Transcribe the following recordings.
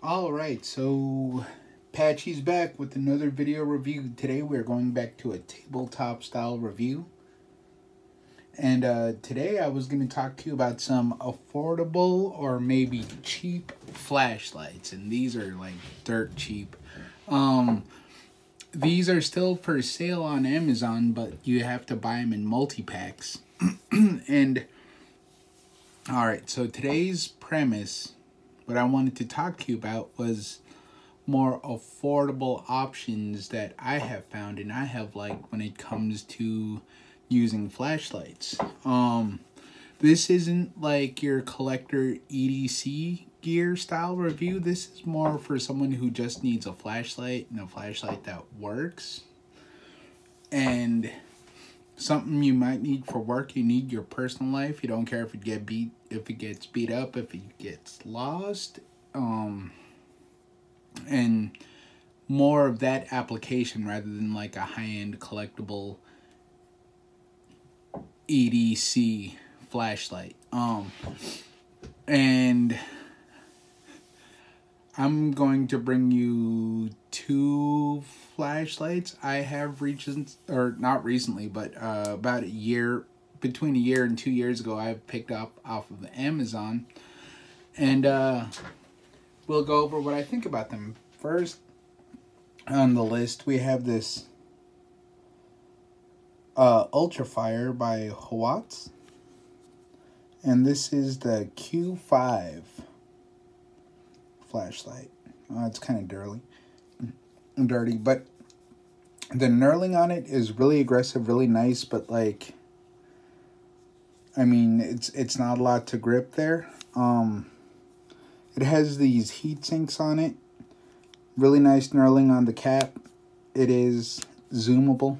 Alright, so Patchy's back with another video review. Today we're going back to a tabletop style review. And today I was going to talk to you about some affordable or maybe cheap flashlights. And these are like dirt cheap. These are still for sale on Amazon, but you have to buy them in multi-packs. And alright, so today's premise, what I wanted to talk to you about was more affordable options that I have found and I have liked when it comes to using flashlights. This isn't like your collector EDC gear style review. This is more for someone who just needs a flashlight and a flashlight that works. And something you might need for work, you need your personal life. You don't care if it gets beat up, if it gets lost, and more of that application rather than like a high-end collectible EDC flashlight. And I'm going to bring you two flashlights I have not recently, but about between a year and 2 years ago, I've picked up off of Amazon. And we'll go over what I think about them. First on the list, we have this Ultrafire by Hawatts. And this is the Q5 flashlight. It's kind of dirty, but the knurling on it is really aggressive, really nice, but like, I mean, it's not a lot to grip there. It has these heat sinks on it. Really nice knurling on the cap. It is zoomable.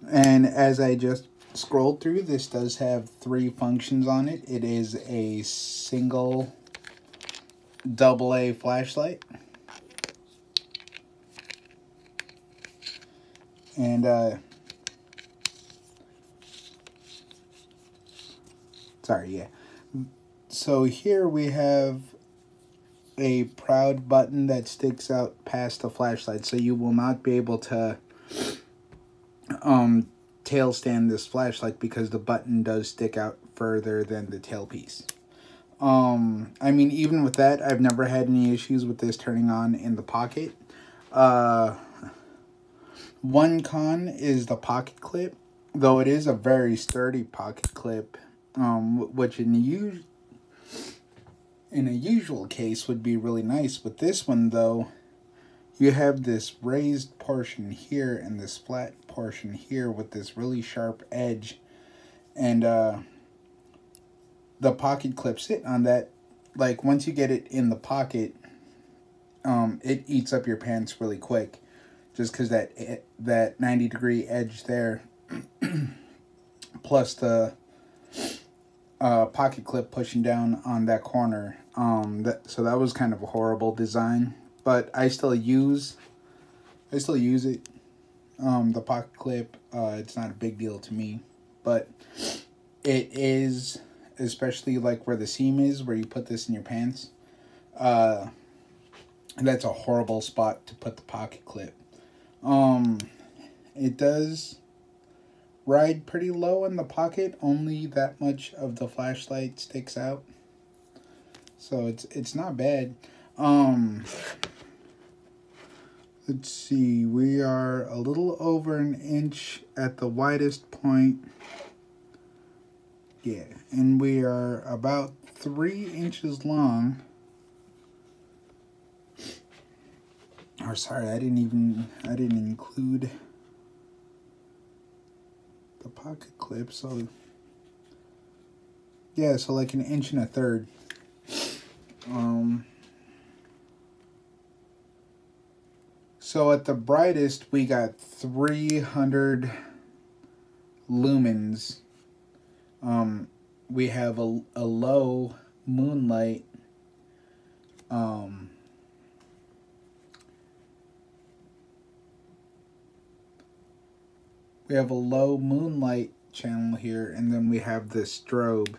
And as I just scrolled through, this does have 3 functions on it. It is a single AA flashlight. And so here we have a proud button that sticks out past the flashlight, so you will not be able to tail stand this flashlight because the button does stick out further than the tailpiece. I mean, even with that, I've never had any issues with this turning on in the pocket. One con is the pocket clip, though it is a very sturdy pocket clip, which in a usual case would be really nice. With this one, though, you have this raised portion here and this flat portion here with this really sharp edge, and the pocket clip sit on that. Like, once you get it in the pocket, it eats up your pants really quick, just because that 90-degree edge there, plus the pocket clip pushing down on that corner. So that was kind of a horrible design, but I still use it. The pocket clip, it's not a big deal to me, but it is, especially like where the seam is, where you put this in your pants. That's a horrible spot to put the pocket clip. It does ride pretty low in the pocket. Only that much of the flashlight sticks out, so it's not bad. Let's see, we are a little over 1 inch at the widest point. Yeah, and we are about 3 inches long. Or sorry, I didn't include the pocket clip, so yeah, so like 1 1/3 inches. So at the brightest, we got 300 lumens. We have a low moonlight. We have a low moonlight channel here, and then we have this strobe.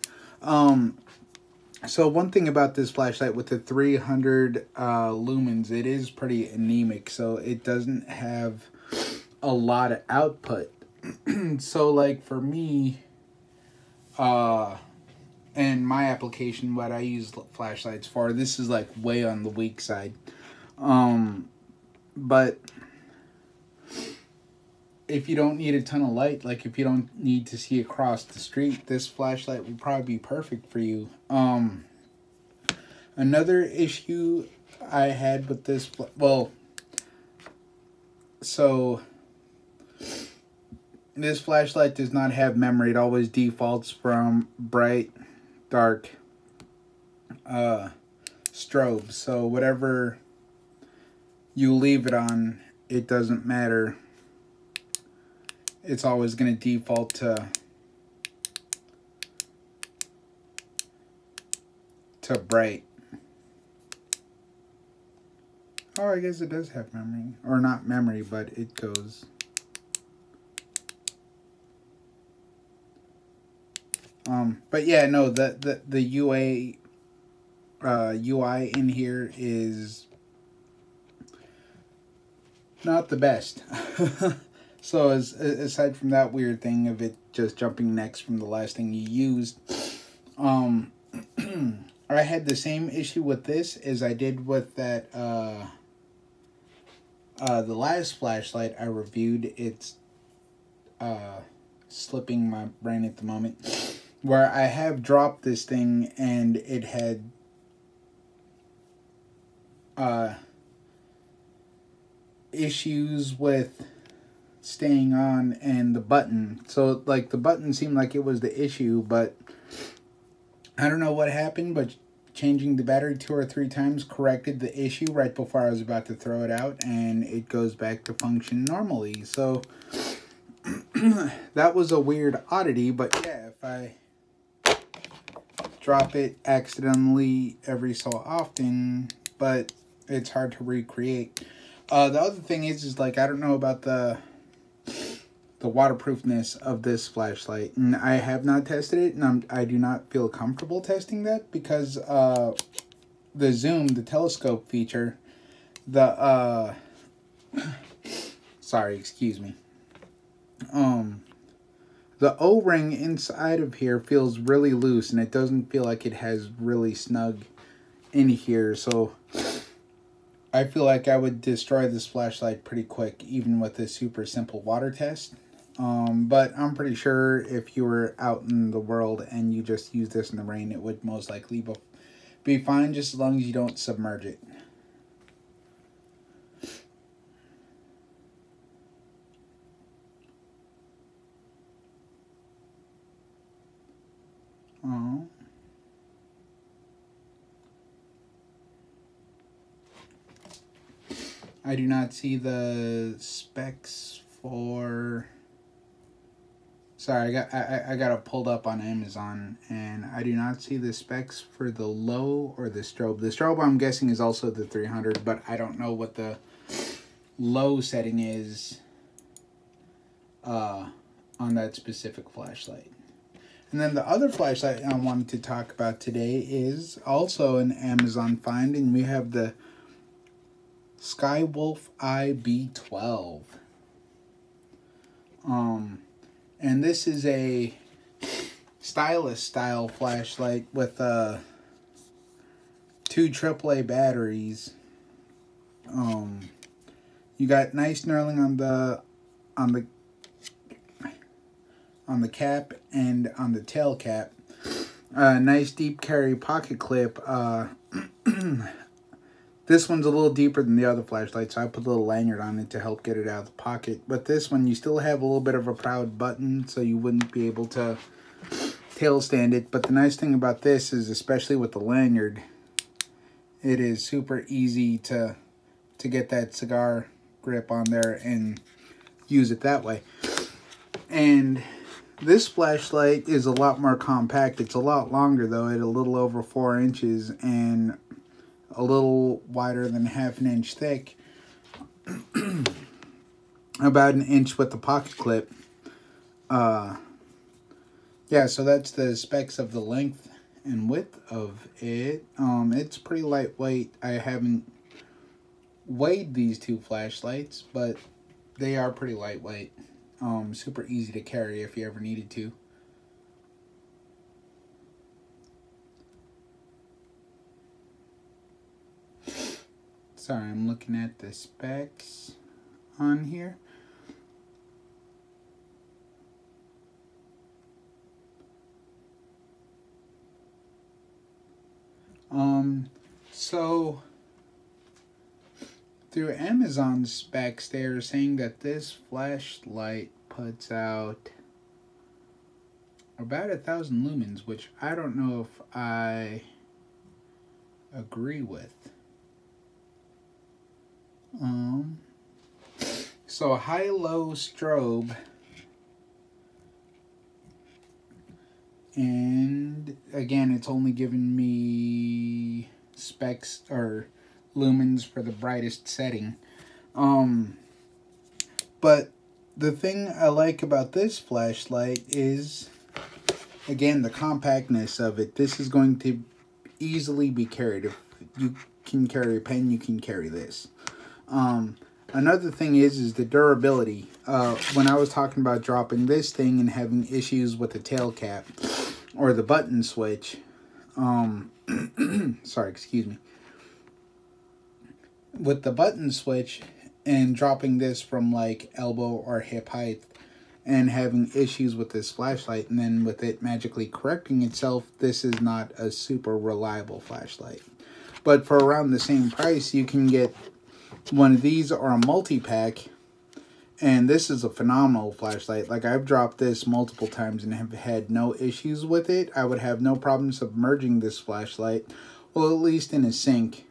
So one thing about this flashlight with the 300 lumens, it is pretty anemic, so it doesn't have a lot of output. So like for me, and my application, what I use flashlights for, this is like way on the weak side. But if you don't need a ton of light, like if you don't need to see across the street, this flashlight would probably be perfect for you. Another issue I had with this, well, so this flashlight does not have memory. It always defaults from bright, dark, strobe. So whatever you leave it on, it doesn't matter. It's always going to default to bright. Oh, I guess it does have memory. Or not memory, but it goes. But yeah, no, the UI in here is not the best. So aside from that weird thing of it just jumping next from the last thing you used, I had the same issue with this as I did with that the last flashlight I reviewed. It's slipping my brain at the moment, where I have dropped this thing and it had issues with staying on and the button. So like the button seemed like it was the issue, but I don't know what happened, but changing the battery 2 or 3 times corrected the issue right before I was about to throw it out, and it goes back to function normally. So that was a weird oddity, but yeah, if I drop it accidentally every so often, but it's hard to recreate. The other thing is like, I don't know about the waterproofness of this flashlight, and I have not tested it, and I do not feel comfortable testing that because the zoom, the telescope feature, the sorry, excuse me, the O-ring inside of here feels really loose, and it doesn't feel like it has really snug in here, so I feel like I would destroy this flashlight pretty quick, even with this super simple water test. But I'm pretty sure if you were out in the world and you just use this in the rain, it would most likely be fine, just as long as you don't submerge it. I do not see the specs for... Sorry, I got it pulled up on Amazon, and I do not see the specs for the low or the strobe. The strobe, I'm guessing, is also the 300, but I don't know what the low setting is on that specific flashlight. And then the other flashlight I wanted to talk about today is also an Amazon find, and we have the skywolfeye B12. And this is a stylus style flashlight with 2 AAA batteries. You got nice knurling on the cap and on the tail cap. Nice deep carry pocket clip. This one's a little deeper than the other flashlight, so I put a little lanyard on it to help get it out of the pocket. But this one, you still have a little bit of a proud button, so you wouldn't be able to tail stand it. But the nice thing about this is, especially with the lanyard, it is super easy to get that cigar grip on there and use it that way. And this flashlight is a lot more compact. It's a lot longer, though, at a little over 4 inches and a little wider than ½ an inch thick. About 1 inch with the pocket clip. Yeah, so that's the specs of the length and width of it. It's pretty lightweight. I haven't weighed these two flashlights, but they are pretty lightweight. Super easy to carry if you ever needed to. Sorry, I'm looking at the specs on here. So through Amazon specs, they're saying that this flashlight puts out about 1,000 lumens, which I don't know if I agree with. So high-low strobe, and again, it's only given me specs or lumens for the brightest setting. But the thing I like about this flashlight is, again, the compactness of it. This is going to easily be carried. If you can carry a pen, you can carry this. Another thing is the durability. When I was talking about dropping this thing and having issues with the tail cap or the button switch, sorry, excuse me. With the button switch and dropping this from like elbow or hip height and having issues with this flashlight, and then with it magically correcting itself, this is not a super reliable flashlight. But for around the same price, you can get one of these or a multi-pack, and this is a phenomenal flashlight. Like, I've dropped this multiple times and have had no issues with it. I would have no problem submerging this flashlight, well, at least in a sink.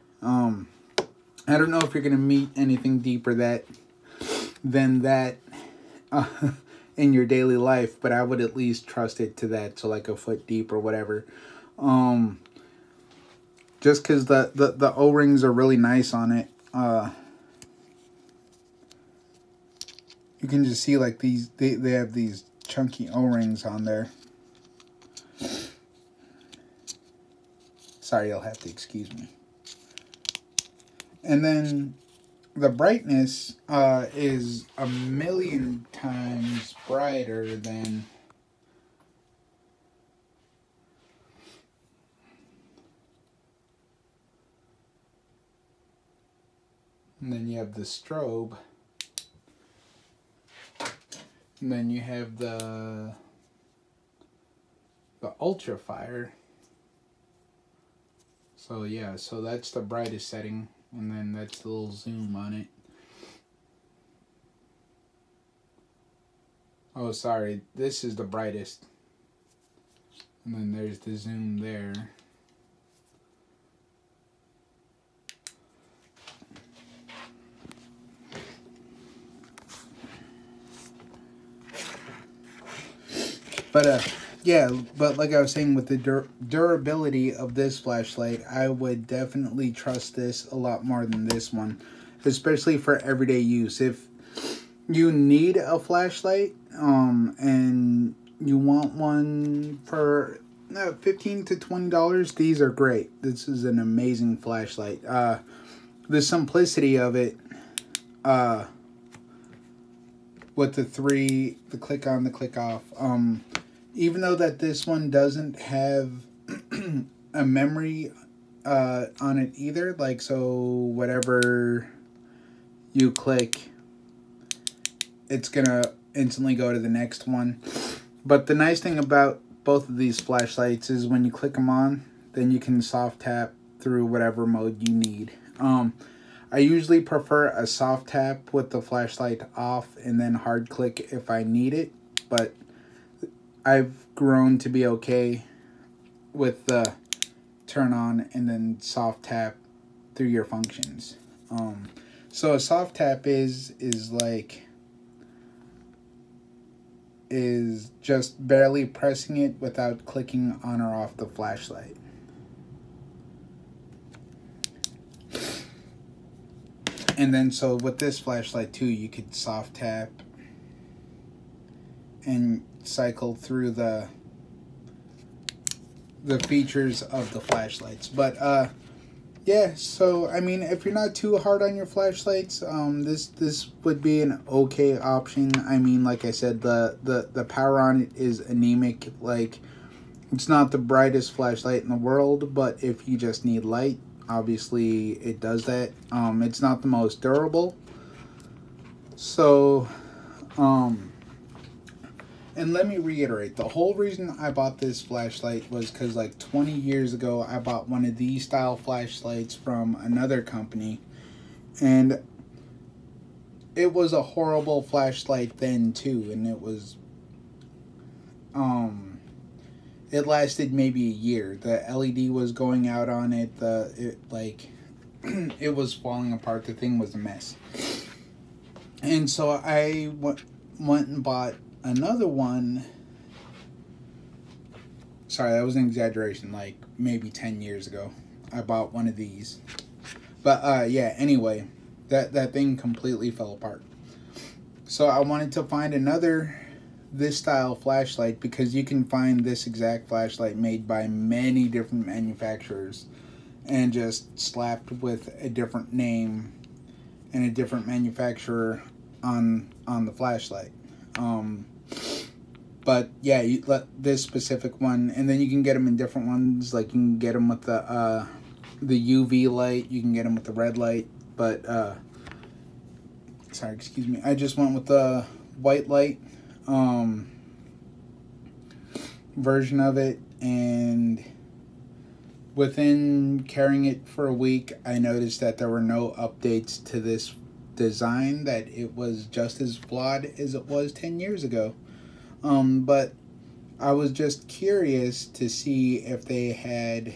I don't know if you're going to meet anything deeper than that in your daily life, but I would at least trust it to that, so like a foot deep or whatever. Just because the O-rings are really nice on it. You can just see like these, they have these chunky O-rings on there. Sorry, you'll have to excuse me. And then the brightness is 1,000,000 times brighter than and then you have the strobe. And then you have the ultra fire. So yeah, so that's the brightest setting, and then that's the little zoom on it. Oh, sorry, this is the brightest. And then there's the zoom there. But yeah, but like I was saying, with the durability of this flashlight, I would definitely trust this a lot more than this one, especially for everyday use. If you need a flashlight and you want one for $15 to $20, these are great. This is an amazing flashlight. The simplicity of it, with the click on, the click off, even though that this one doesn't have a memory on it either, like, so whatever you click, it's gonna instantly go to the next one. But the nice thing about both of these flashlights is when you click them on, then you can soft tap through whatever mode you need. I usually prefer a soft tap with the flashlight off and then hard click if I need it, but I've grown to be okay with the turn on and then soft tap through your functions. So a soft tap is just barely pressing it without clicking on or off the flashlight. And then so with this flashlight too, you could soft tap and cycle through the features of the flashlights. But yeah, so I mean, if you're not too hard on your flashlights, this would be an okay option. I mean, like I said, the power on it is anemic. Like, it's not the brightest flashlight in the world, but if you just need light, obviously it does that. It's not the most durable. So, and let me reiterate, the whole reason I bought this flashlight was because like 20 years ago, I bought one of these style flashlights from another company. And it was a horrible flashlight then too. And it was, it lasted maybe a year. The LED was going out on it. It was falling apart. The thing was a mess. And so I went and bought another one. Sorry, that was an exaggeration. Like maybe 10 years ago, I bought one of these. But yeah. Anyway, that thing completely fell apart. So I wanted to find this style flashlight, because you can find this exact flashlight made by many different manufacturers and just slapped with a different name and a different manufacturer on the flashlight. But yeah, you let this specific one, and then you can get them in different ones. Like you can get them with the UV light, you can get them with the red light. But sorry, excuse me. I just went with the white light version of it, and within carrying it for a week, I noticed that there were no updates to this design, that it was just as flawed as it was 10 years ago. But I was just curious to see if they had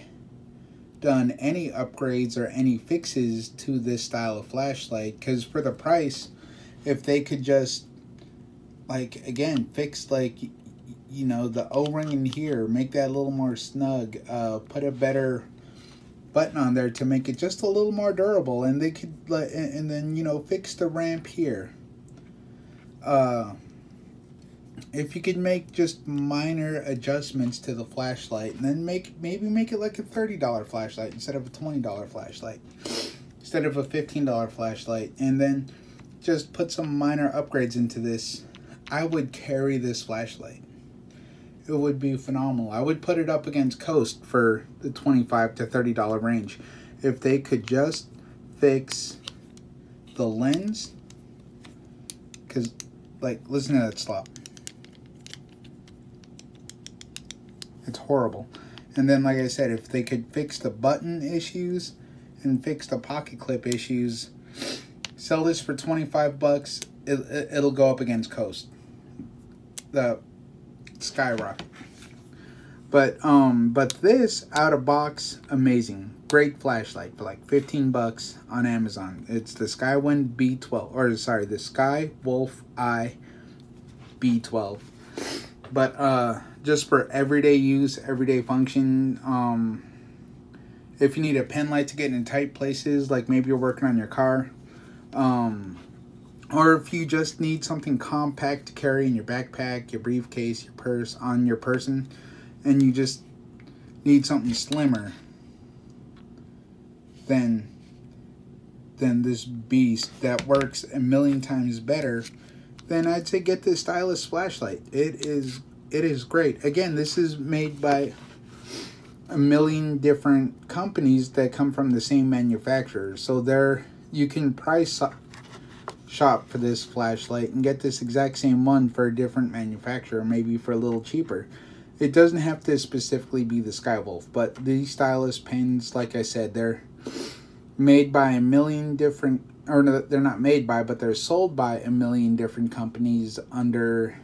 done any upgrades or any fixes to this style of flashlight, because for the price, if they could just, like, again, fix, like, you know, the O-ring in here, make that a little more snug, put a better button on there to make it just a little more durable, and they could, and then, you know, fix the ramp here. If you could make just minor adjustments to the flashlight, and then maybe make it like a $30 flashlight instead of a $20 flashlight, instead of a $15 flashlight, and then just put some minor upgrades into this, I would carry this flashlight. It would be phenomenal. I would put it up against Coast for the $25 to $30 range. If they could just fix the lens, because, like, listen to that slop. It's horrible. And then, like I said, if they could fix the button issues and fix the pocket clip issues, sell this for 25 bucks. It'll go up against Coast. The skyrocket. But this out of box, amazing, great flashlight for like 15 bucks on Amazon. It's the Skywind B12, or sorry, the skywolfeye B12. But just for everyday use, everyday function. If you need a pen light to get in tight places, like maybe you're working on your car, or if you just need something compact to carry in your backpack, your briefcase, your purse, on your person, and you just need something slimmer, then this beast that works a million times better, then I'd say get this stylus flashlight. It is great. Again, this is made by a million different companies that come from the same manufacturer. So you can price shop for this flashlight and get this exact same one for a different manufacturer, maybe for a little cheaper. It doesn't have to specifically be the Skywolf, but these stylus pens, like I said, they're made by a million different, or no, they're not made by, but they're sold by a million different companies under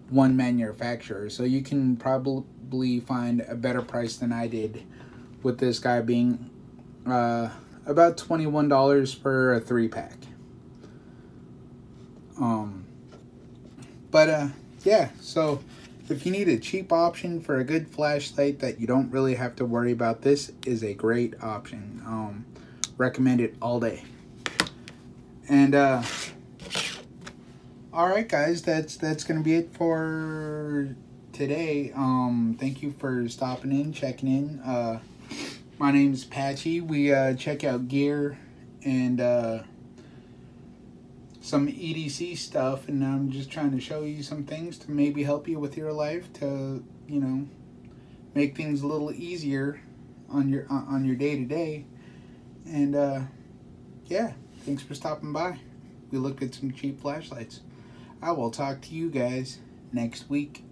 one manufacturer. So you can probably find a better price than I did, with this guy being about $21 for a 3-pack. Yeah, so if you need a cheap option for a good flashlight that you don't really have to worry about, this is a great option. Recommend it all day. And alright guys, that's gonna be it for today. Thank you for stopping in, checking in. My name is Patchy. We check out gear and some EDC stuff, and I'm just trying to show you some things to maybe help you with your life to, you know, make things a little easier on your day-to-day. And yeah, thanks for stopping by. We looked at some cheap flashlights. I will talk to you guys next week.